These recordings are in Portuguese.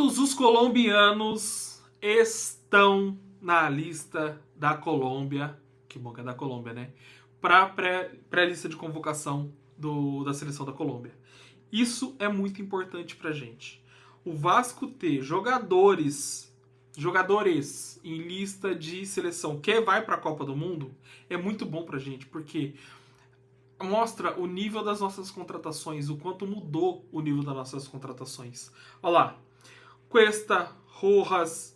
Todos os colombianos estão na lista da Colômbia, que bom que é da Colômbia, né? Para pré-lista de convocação da seleção da Colômbia. Isso é muito importante pra gente. O Vasco ter jogadores em lista de seleção que vai para a Copa do Mundo é muito bom pra gente, porque mostra o nível das nossas contratações, o quanto mudou o nível das nossas contratações. Olha lá, Cuesta, Rojas,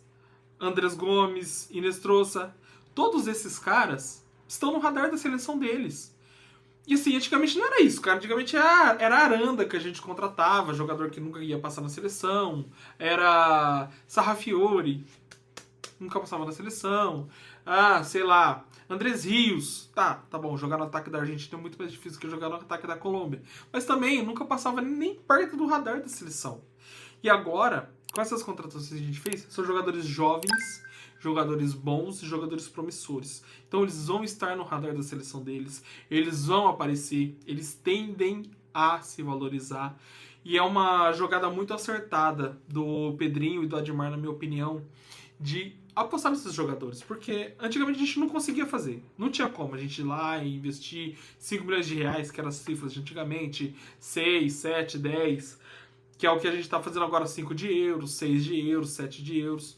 Andrés Gomes, Inestrosa, todos esses caras estão no radar da seleção deles. E assim, antigamente não era isso, cara. Antigamente era Aranda que a gente contratava, jogador que nunca ia passar na seleção. Era Sarrafiore, nunca passava na seleção. Sei lá, Andrés Rios. Tá bom, jogar no ataque da Argentina é muito mais difícil que jogar no ataque da Colômbia. Mas também nunca passava nem perto do radar da seleção. E agora, com essas contratações que a gente fez, são jogadores jovens, jogadores bons e jogadores promissores. Então eles vão estar no radar da seleção deles, eles vão aparecer, eles tendem a se valorizar. E é uma jogada muito acertada do Pedrinho e do Admar, na minha opinião, de apostar nesses jogadores. Porque antigamente a gente não conseguia fazer. Não tinha como a gente ir lá e investir 5 milhões de reais, que eram as cifras de antigamente, 6, 7, 10... que é o que a gente está fazendo agora, 5 de euros, 6 de euros, 7 de euros.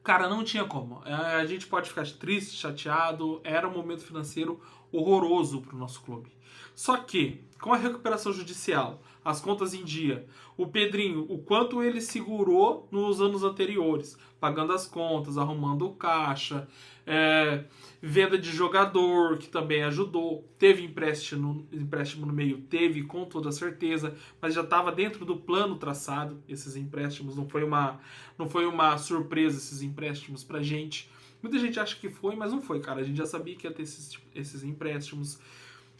Cara, não tinha como. A gente pode ficar triste, chateado, era um momento financeiro horroroso para o nosso clube. Só que, com a recuperação judicial, as contas em dia, o Pedrinho, o quanto ele segurou nos anos anteriores, pagando as contas, arrumando o caixa, venda de jogador, que também ajudou, teve empréstimo no meio, teve com toda certeza, mas já estava dentro do plano traçado, esses empréstimos, não foi uma surpresa esses empréstimos pra gente. Muita gente acha que foi, mas não foi, cara. A gente já sabia que ia ter esses empréstimos.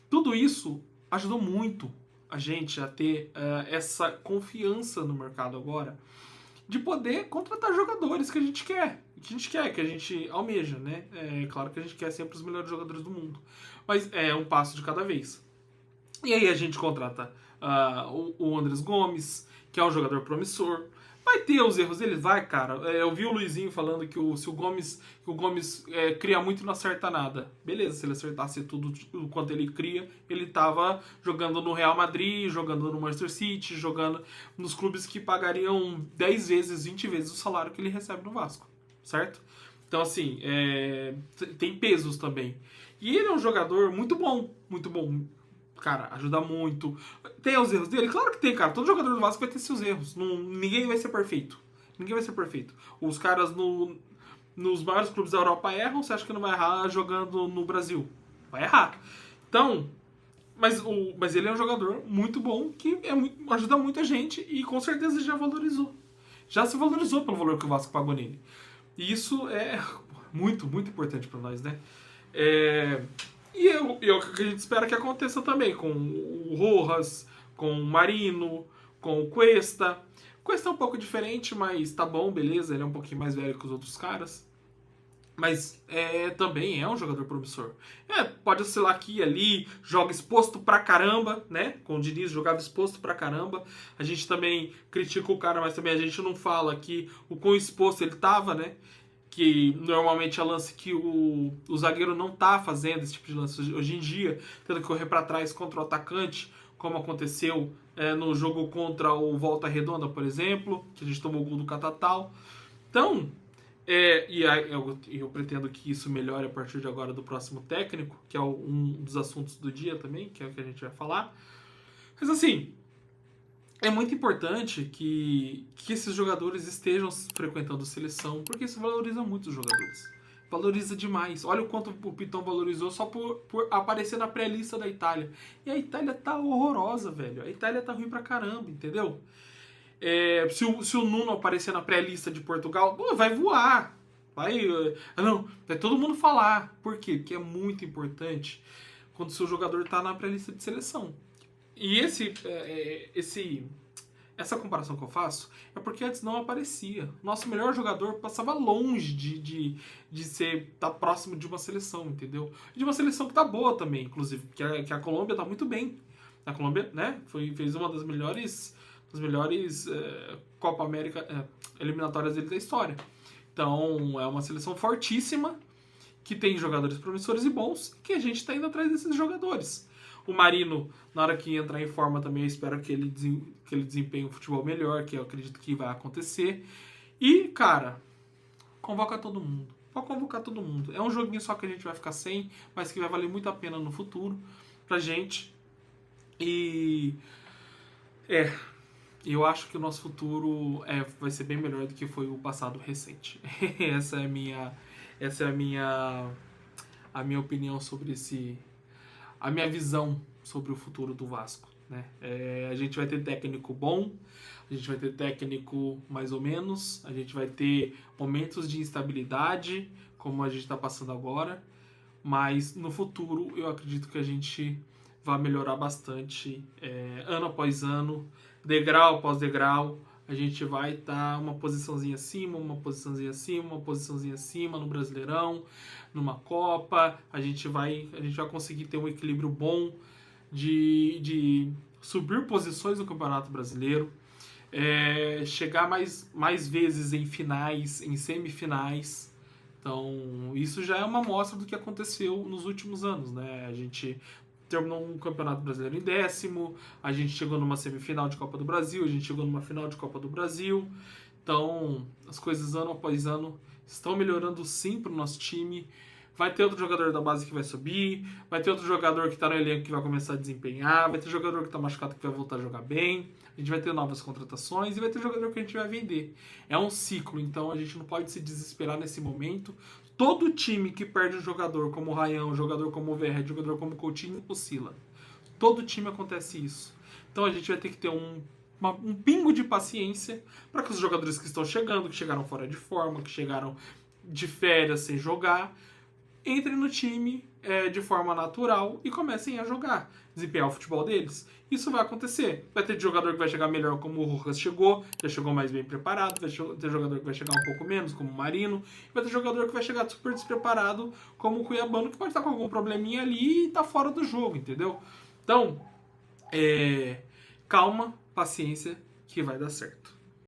Tudo isso ajudou muito a gente a ter essa confiança no mercado agora, de poder contratar jogadores que a gente quer, que a gente almeja, né? É claro que a gente quer sempre os melhores jogadores do mundo, mas é um passo de cada vez. E aí a gente contrata o Andrés Gomes, que é um jogador promissor. Vai ter os erros dele? Vai, cara. Eu vi o Luizinho falando que o Gomes cria muito e não acerta nada. Beleza, se ele acertasse tudo o quanto ele cria, ele tava jogando no Real Madrid, jogando no Manchester City, jogando nos clubes que pagariam 10 vezes, 20 vezes o salário que ele recebe no Vasco, certo? Então, assim, tem pesos também. E ele é um jogador muito bom, muito bom. Cara, ajuda muito. Tem os erros dele? Claro que tem, cara. Todo jogador do Vasco vai ter seus erros. Ninguém vai ser perfeito. Ninguém vai ser perfeito. Os caras nos maiores clubes da Europa erram, você acha que não vai errar jogando no Brasil? Vai errar. Então, mas ele é um jogador muito bom, que ajuda muita gente e com certeza já valorizou. Já se valorizou pelo valor que o Vasco pagou nele. E isso é muito, muito importante para nós, né? E é o que a gente espera que aconteça também com o Rojas, com o Marino, com o Cuesta. O Cuesta é um pouco diferente, mas tá bom, beleza. Ele é um pouquinho mais velho que os outros caras. Mas também é um jogador promissor. Pode oscilar aqui e ali, joga exposto pra caramba, né? Com o Diniz jogava exposto pra caramba. A gente também critica o cara, mas também a gente não fala que o quão exposto ele tava, né? Que normalmente é lance que o zagueiro não tá fazendo, esse tipo de lance hoje em dia, tendo que correr para trás contra o atacante, como aconteceu no jogo contra o Volta Redonda, por exemplo, que a gente tomou o gol do Catatal. Então, eu pretendo que isso melhore a partir de agora do próximo técnico, que é um dos assuntos do dia também, que é o que a gente vai falar. Mas assim, é muito importante que esses jogadores estejam frequentando seleção, porque isso valoriza muito os jogadores. Valoriza demais. Olha o quanto o Pitão valorizou só por aparecer na pré-lista da Itália. E a Itália tá horrorosa, velho. A Itália tá ruim pra caramba, entendeu? Se o Nuno aparecer na pré-lista de Portugal, vai voar. Vai todo mundo falar. Por quê? Porque é muito importante quando o seu jogador tá na pré-lista de seleção. E essa comparação que eu faço é porque antes não aparecia. Nosso melhor jogador passava longe de estar próximo de uma seleção, entendeu? De uma seleção que tá boa também, inclusive, que a Colômbia tá muito bem. A Colômbia, né, fez uma das melhores Copa América eliminatórias dele da história. Então é uma seleção fortíssima, que tem jogadores promissores e bons, e que a gente está indo atrás desses jogadores. O Marino, na hora que entrar em forma também, eu espero que ele desempenhe um futebol melhor, que eu acredito que vai acontecer. E, cara, convoca todo mundo. Pode convocar todo mundo. É um joguinho só que a gente vai ficar sem, mas que vai valer muito a pena no futuro pra gente. E eu acho que o nosso futuro vai ser bem melhor do que foi o passado recente. Essa é a minha opinião sobre a minha visão sobre o futuro do Vasco, né? A gente vai ter técnico bom, a gente vai ter técnico mais ou menos, a gente vai ter momentos de instabilidade, como a gente está passando agora, mas no futuro eu acredito que a gente vai melhorar bastante, ano após ano, degrau após degrau. A gente vai estar uma posiçãozinha acima, uma posiçãozinha acima, uma posiçãozinha acima no Brasileirão, numa Copa. A gente vai conseguir ter um equilíbrio bom de subir posições no Campeonato Brasileiro, chegar mais vezes em finais, em semifinais. Então, isso já é uma amostra do que aconteceu nos últimos anos, né? A gente terminou um Campeonato Brasileiro em 10º, a gente chegou numa semifinal de Copa do Brasil, a gente chegou numa final de Copa do Brasil. Então, as coisas ano após ano estão melhorando sim para o nosso time. Vai ter outro jogador da base que vai subir, vai ter outro jogador que está no elenco que vai começar a desempenhar, vai ter jogador que está machucado que vai voltar a jogar bem, a gente vai ter novas contratações e vai ter jogador que a gente vai vender. É um ciclo, então a gente não pode se desesperar nesse momento. Todo time que perde um jogador como o Ryan, um jogador como o Verret, um jogador como o Coutinho, oscila. Todo time acontece isso. Então a gente vai ter que ter um pingo de paciência para que os jogadores que estão chegando, que chegaram fora de forma, que chegaram de férias sem jogar, entrem no time de forma natural e comecem a jogar, desempenhar o futebol deles. Isso vai acontecer. Vai ter jogador que vai chegar melhor como o Rojas chegou, já chegou mais bem preparado, vai ter jogador que vai chegar um pouco menos, como o Marino, e vai ter jogador que vai chegar super despreparado, como o Cuiabano, que pode estar com algum probleminha ali e tá fora do jogo, entendeu? Então, calma, paciência, que vai dar certo.